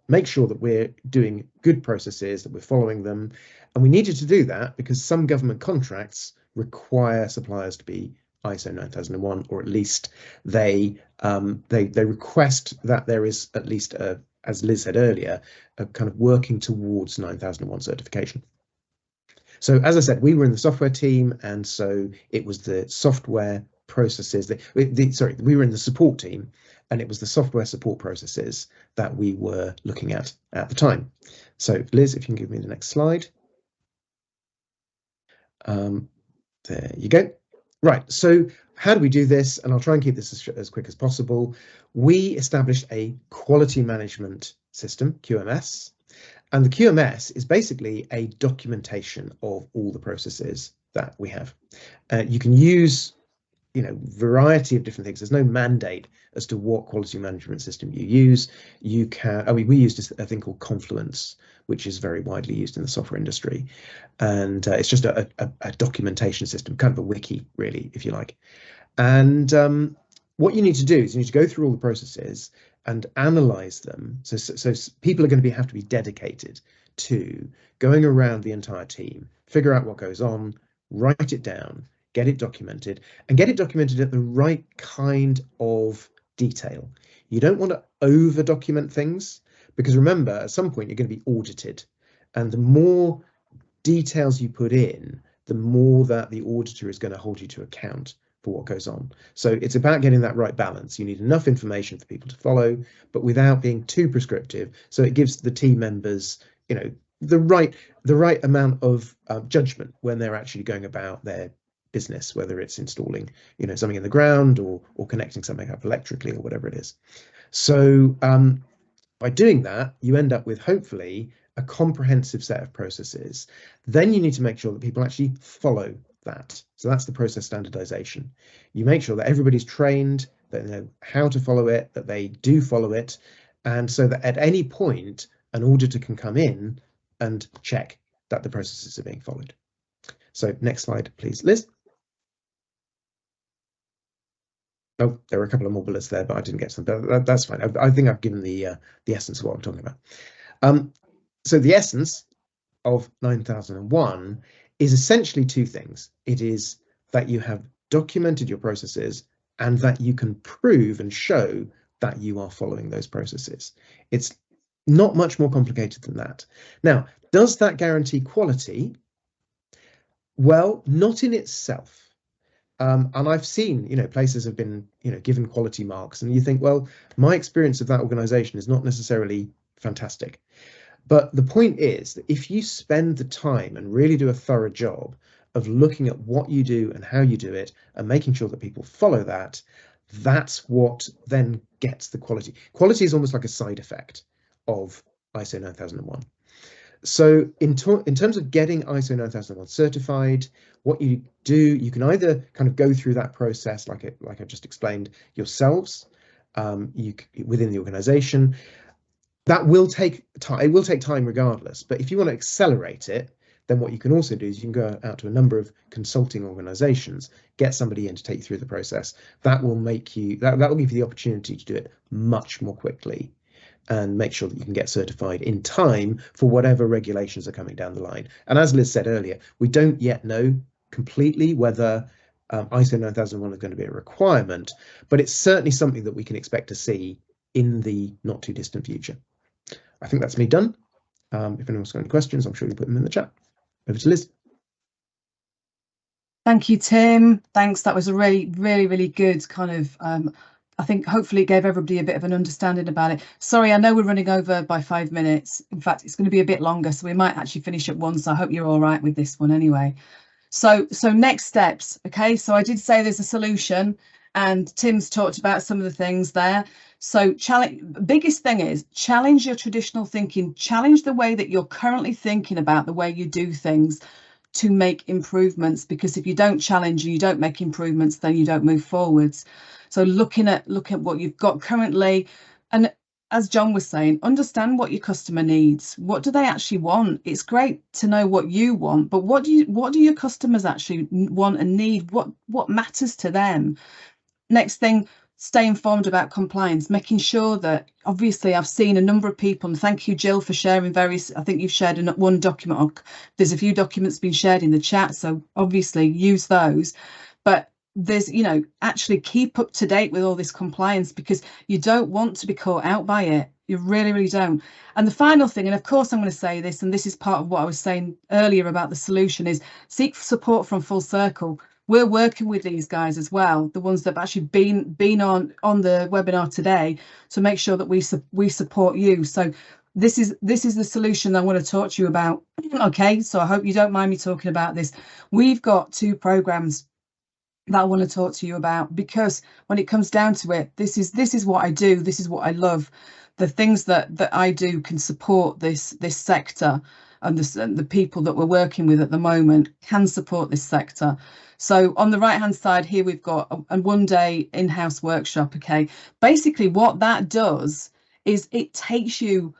make sure that we're doing good processes, that we're following them. And we needed to do that because some government contracts require suppliers to be ISO 9001, or at least they request that there is at least as Liz said earlier, a kind of working towards 9001 certification. So as I said, we were in the software team, and so it was the software processes we were in the support team, and it was the software support processes that we were looking at the time. So Liz, if you can give me the next slide. There you go. Right, so how do we do this? And I'll try and keep this as quick as possible. We established a quality management system, QMS, and the QMS is basically a documentation of all the processes that we have. You can use, variety of different things. There's no mandate as to what quality management system you use. You can, we used a thing called Confluence, which is very widely used in the software industry. And it's just a documentation system, kind of a wiki, really, if you like. And what you need to do is you need to go through all the processes and analyze them. So people are going to have to be dedicated to going around the entire team, figure out what goes on, write it down, get it documented, and get it documented at the right kind of detail. You don't want to over document things, because remember, at some point you're going to be audited, and the more details you put in, the more that the auditor is going to hold you to account for what goes on. So it's about getting that right balance. You need enough information for people to follow, but without being too prescriptive, so it gives the team members, the right amount of judgment when they're actually going about their business, whether it's installing, something in the ground or connecting something up electrically or whatever it is. So by doing that, you end up with hopefully a comprehensive set of processes, then you need to make sure that people actually follow that. So that's the process standardization. You make sure that everybody's trained, that they know how to follow it, that they do follow it, and so that at any point an auditor can come in and check that the processes are being followed. So next slide, please, Liz. Oh, there were a couple of more bullets there, but I didn't get to them. But that's fine. I think I've given the essence of what I'm talking about. So the essence of 9001 is essentially two things. It is that you have documented your processes and that you can prove and show that you are following those processes. It's not much more complicated than that. Now, does that guarantee quality? Well, not in itself. And I've seen, places have been, given quality marks, and you think, well, my experience of that organization is not necessarily fantastic. But the point is that if you spend the time and really do a thorough job of looking at what you do and how you do it and making sure that people follow that, that's what then gets the quality. Quality is almost like a side effect of ISO 9001. So in terms of getting ISO 9001 certified, what you do, you can either kind of go through that process, like I just explained, yourselves, within the organization. That will take time. It will take time regardless. But if you want to accelerate it, then what you can also do is you can go out to a number of consulting organizations, get somebody in to take you through the process. That will make you, that will give you the opportunity to do it much more quickly and make sure that you can get certified in time for whatever regulations are coming down the line. And as Liz said earlier, we don't yet know completely whether ISO 9001 is going to be a requirement, but it's certainly something that we can expect to see in the not too distant future. I think that's me done. If anyone's got any questions, I'm sure you'll put them in the chat. Over to Liz. Thank you, Tim. Thanks. That was a really good kind of, I think hopefully it gave everybody a bit of an understanding about it. Sorry, I know we're running over by 5 minutes. In fact, it's going to be a bit longer, so we might actually finish at 1. So I hope you're all right with this one anyway. So next steps. Okay, so I did say there's a solution, and Tim's talked about some of the things there. So biggest thing is challenge your traditional thinking, challenge the way that you're currently thinking about the way you do things to make improvements, because if you don't challenge and you don't make improvements, then you don't move forwards. So look at what you've got currently, and as John was saying, understand what your customer needs. What do they actually want? It's great to know what you want, but what do your customers actually want and need? What matters to them? Next thing, stay informed about compliance, making sure that, obviously I've seen a number of people, and thank you, Jill, for sharing various, I think you've shared one document, or there's a few documents being shared in the chat, so obviously use those. But there's, actually keep up to date with all this compliance, because you don't want to be caught out by it. You really don't. And the final thing, and of course I'm going to say this, and this is part of what I was saying earlier about the solution, is seek support from Full Circle. We're working with these guys as well, the ones that have actually been on the webinar today, to make sure that we support you. So this is the solution I want to talk to you about. Okay, so I hope you don't mind me talking about this. We've got 2 programs that I want to talk to you about, because when it comes down to it, this is what I do. This is what I love. The things that I do can support this sector, and the people that we're working with at the moment can support this sector. So on the right hand side here, we've got a 1-day in-house workshop. Okay, basically what that does is it takes you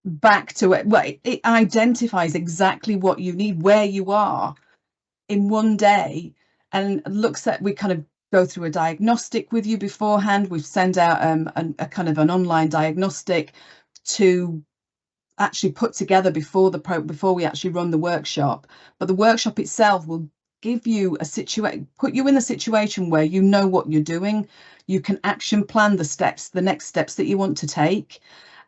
back to it. Well, it identifies exactly what you need, where you are in 1 day, and looks at, we kind of go through a diagnostic with you beforehand. We've sent out a kind of an online diagnostic to actually put together before we actually run the workshop. But the workshop itself will give you put you in a situation where you know what you're doing. You can action plan the next steps that you want to take,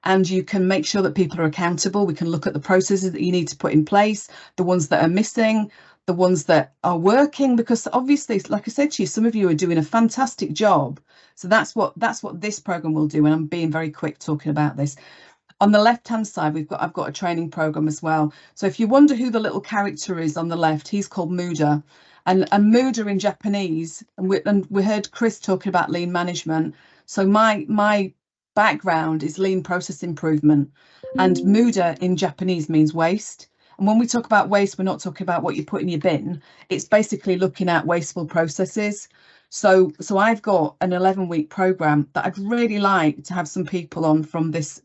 and you can make sure that people are accountable. We can look at the processes that you need to put in place, the ones that are missing, the ones that are working, because obviously, like I said to you, some of you are doing a fantastic job. So that's what this program will do, and I'm being very quick talking about this. On the left hand side, I've got a training program as well. So if you wonder who the little character is on the left, he's called Muda, and Muda in Japanese, and we heard Chris talking about lean management. So my background is lean process improvement, and muda in Japanese means waste. And when we talk about waste, we're not talking about what you put in your bin. It's basically looking at wasteful processes. So I've got an 11-week program that I'd really like to have some people on from this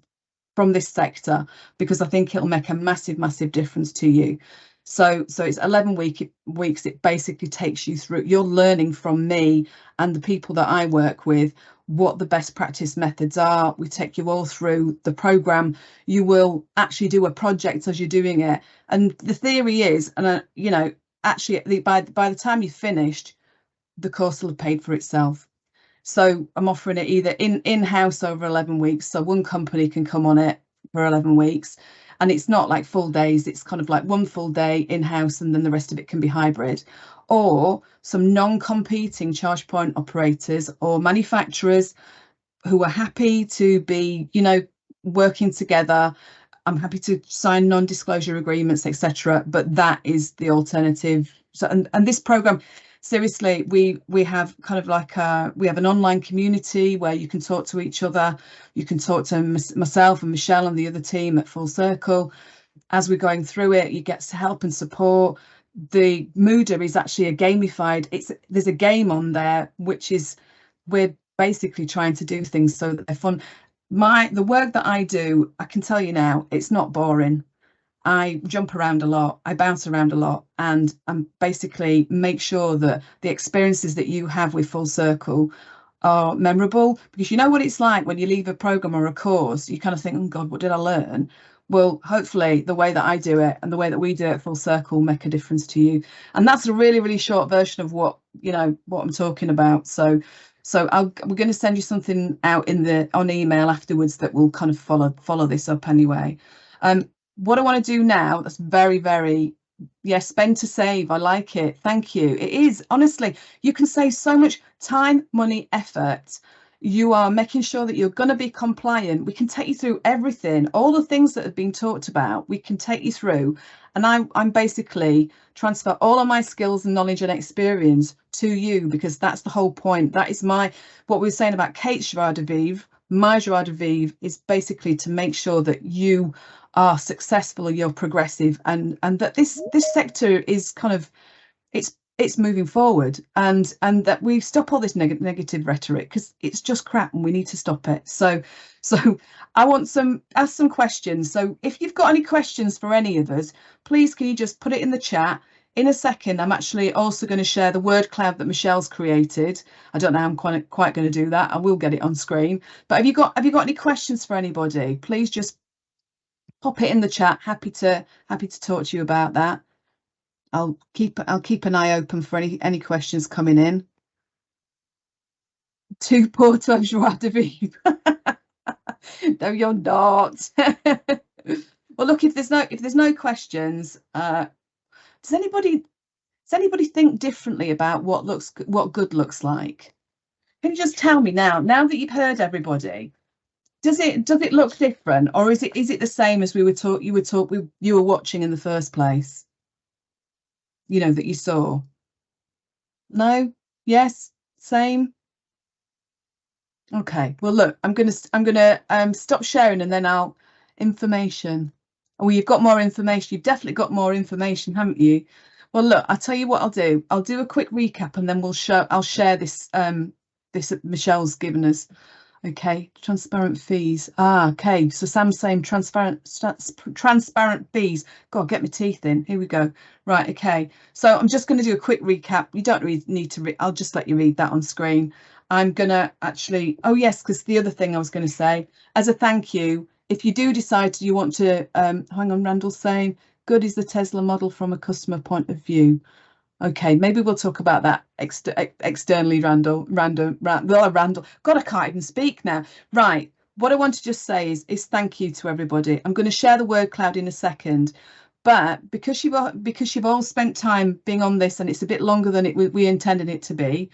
sector, because I think it'll make a massive difference to you. So it's 11 weeks. It basically takes you through, you're learning from me and the people that I work with what the best practice methods are. We take you all through the program. You will actually do a project as you're doing it. And the theory is, and you know, actually by the time you've finished, the course will have paid for itself. So I'm offering it either in-house over 11 weeks. So one company can come on it for 11 weeks. And it's not like full days. It's kind of like one full day in-house, and then the rest of it can be hybrid. Or some non-competing charge point operators or manufacturers who are happy to be, you know, working together. I'm happy to sign non-disclosure agreements, etc. But that is the alternative. So, and this program, seriously, we have kind of like we have an online community where you can talk to each other. You can talk to myself and Michelle and the other team at Full Circle. As we're going through it, you get help and support. The Muda is actually a gamified, there's a game on there, which is, we're basically trying to do things so that they're fun. The work that I do, I can tell you now, it's not boring. I jump around a lot, I bounce around a lot, and I'm basically make sure that the experiences that you have with Full Circle are memorable, because you know what it's like when you leave a program or a course, you kind of think, oh God, what did I learn? Well, hopefully the way that I do it and the way that we do it at Full Circle will make a difference to you. And that's a really short version of what I'm talking about. So we're going to send you something out on email afterwards that will kind of follow this up anyway. What I want to do now, that's very, spend to save. I like it. Thank you. It is, honestly, you can save so much time, money, effort. You are making sure that you're going to be compliant. We can take you through everything, all the things that have been talked about, we can take you through. And I'm basically transfer all of my skills and knowledge and experience to you, because that's the whole point. That is what we were saying about Kate's joie de vivre. My joie de vivre is basically to make sure that you are successful, you're progressive, and that this sector is kind of, it's moving forward, and that we stop all this negative rhetoric, because it's just crap and we need to stop it. So I want ask some questions. So if you've got any questions for any of us, please can you just put it in the chat. In a second, I'm actually also going to share the word cloud that Michelle's created. I don't know how I'm quite going to do that. I will get it on screen. But have you got any questions for anybody? Please just pop it in the chat. Happy to talk to you about that. I'll keep an eye open for any questions coming in. Too poor to have joie de vivre. No, you're not. Well, look, if there's no questions, does anybody think differently about what good looks like? Can you just tell me now that you've heard everybody? Does it look different, or is it the same as you were watching in the first place? You know, that you saw. No? Yes? Same? Okay. Well, look, I'm gonna stop sharing, and then information. Oh, you've got more information. You've definitely got more information, haven't you? Well, look, I'll tell you what I'll do. I'll do a quick recap, and then I'll share this this that Michelle's given us. Okay, transparent fees. Okay, so Sam's saying transparent fees. God, get my teeth in. Here we go. Right, okay. So I'm just going to do a quick recap. You don't really need to I'll just let you read that on screen. I'm going to actually, oh yes, because the other thing I was going to say, as a thank you, if you do decide you want to, hang on, Randall's saying, good is the Tesla model from a customer point of view. Okay, maybe we'll talk about that externally, Randall. God, I can't even speak now. Right, what I want to just say is thank you to everybody. I'm going to share the word cloud in a second, but because you've all spent time being on this, and it's a bit longer than we intended it to be,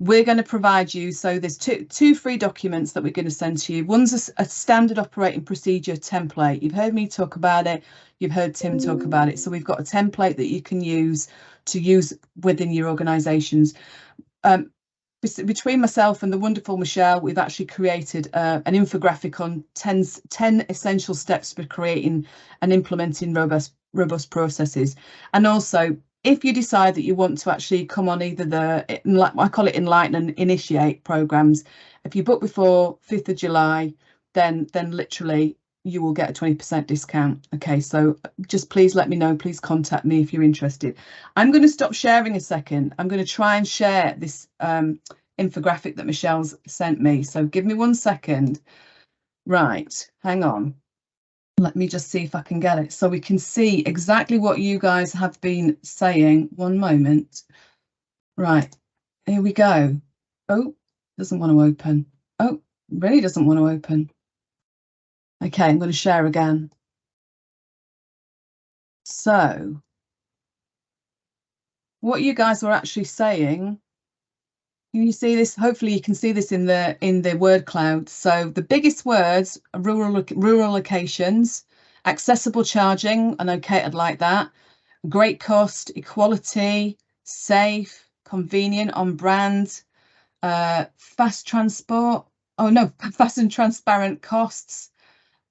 we're going to provide you. So there's two free documents that we're going to send to you. One's a standard operating procedure template. You've heard me talk about it. You've heard Tim talk about it. So we've got a template that you can use within your organizations. between myself and the wonderful Michelle, we've actually created an infographic on 10 essential steps for creating and implementing robust processes. And also, if you decide that you want to actually come on either I call it Enlighten and Initiate programs, if you book before 5th of July, then literally you will get a 20% discount. Okay, so just please let me know, please contact me if you're interested. I'm going to stop sharing a second. I'm going to try and share this infographic that Michelle's sent me. So give me 1 second. Right, hang on. Let me just see if I can get it so we can see exactly what you guys have been saying. 1 moment. Right, here we go. Oh, doesn't want to open. Oh, really doesn't want to open. Okay, I'm going to share again. So what you guys were actually saying, can you see this? Hopefully you can see this in the word cloud. So the biggest words are rural locations, accessible charging, and okay, I'd like that. Great cost, equality, safe, convenient, on brand, fast transport. Oh no, fast and transparent costs,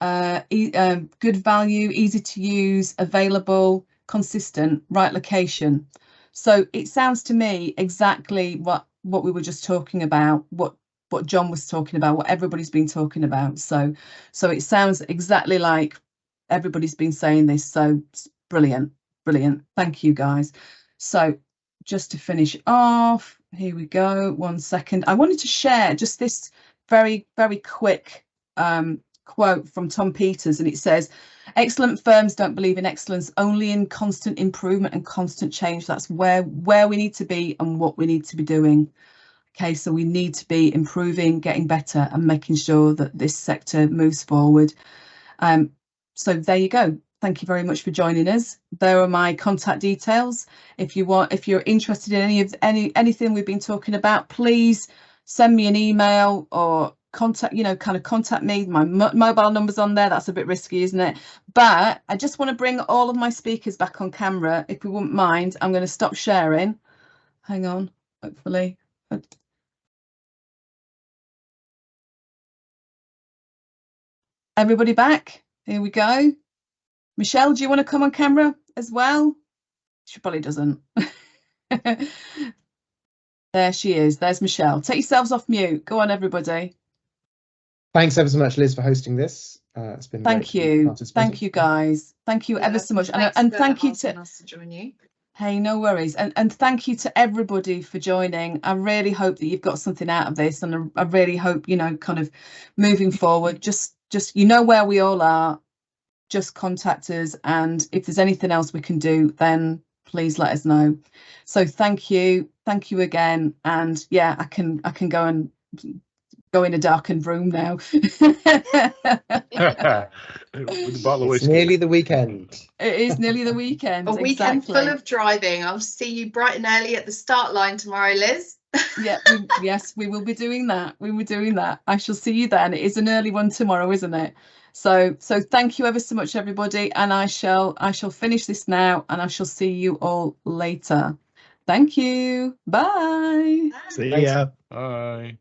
good value, easy to use, available, consistent, right location. So it sounds to me exactly what we were just talking about, what John was talking about, what everybody's been talking about. So it sounds exactly like everybody's been saying this. So brilliant. Thank you, guys. So just to finish off, here we go. 1 second. I wanted to share just this very, very quick quote from Tom Peters, and it says, excellent firms don't believe in excellence, only in constant improvement and constant change. That's where we need to be and what we need to be doing. Okay, so we need to be improving, getting better, and making sure that this sector moves forward. So there you go. Thank you very much for joining us. There are my contact details. If you're interested in anything we've been talking about, please send me an email or contact me. My mobile number's on there. That's a bit risky, isn't it? But I just want to bring all of my speakers back on camera, if we wouldn't mind. I'm going to stop sharing. Hang on, hopefully. Everybody back? Here we go. Michelle, do you want to come on camera as well? She probably doesn't. There she is. There's Michelle. Take yourselves off mute. Go on, everybody. Thanks ever so much, Liz, for hosting this. It's been thank you. Thank you, guys. Thank you ever so much. And thank you to us to join you. Hey, no worries. And thank you to everybody for joining. I really hope that you've got something out of this, and I really hope, kind of moving forward, just where we all are. Just contact us, and if there's anything else we can do, then please let us know. So thank you again, and yeah, I can go and go in a darkened room now. With a bottle of whiskey. It's nearly the weekend. It is nearly the weekend. A weekend full of driving. I'll see you bright and early at the start line tomorrow, Liz. Yeah, yes, we will be doing that. I shall see you then. It is an early one tomorrow, isn't it? So thank you ever so much, everybody, and I shall finish this now, and I shall see you all later. Thank you. Bye. See ya. Bye.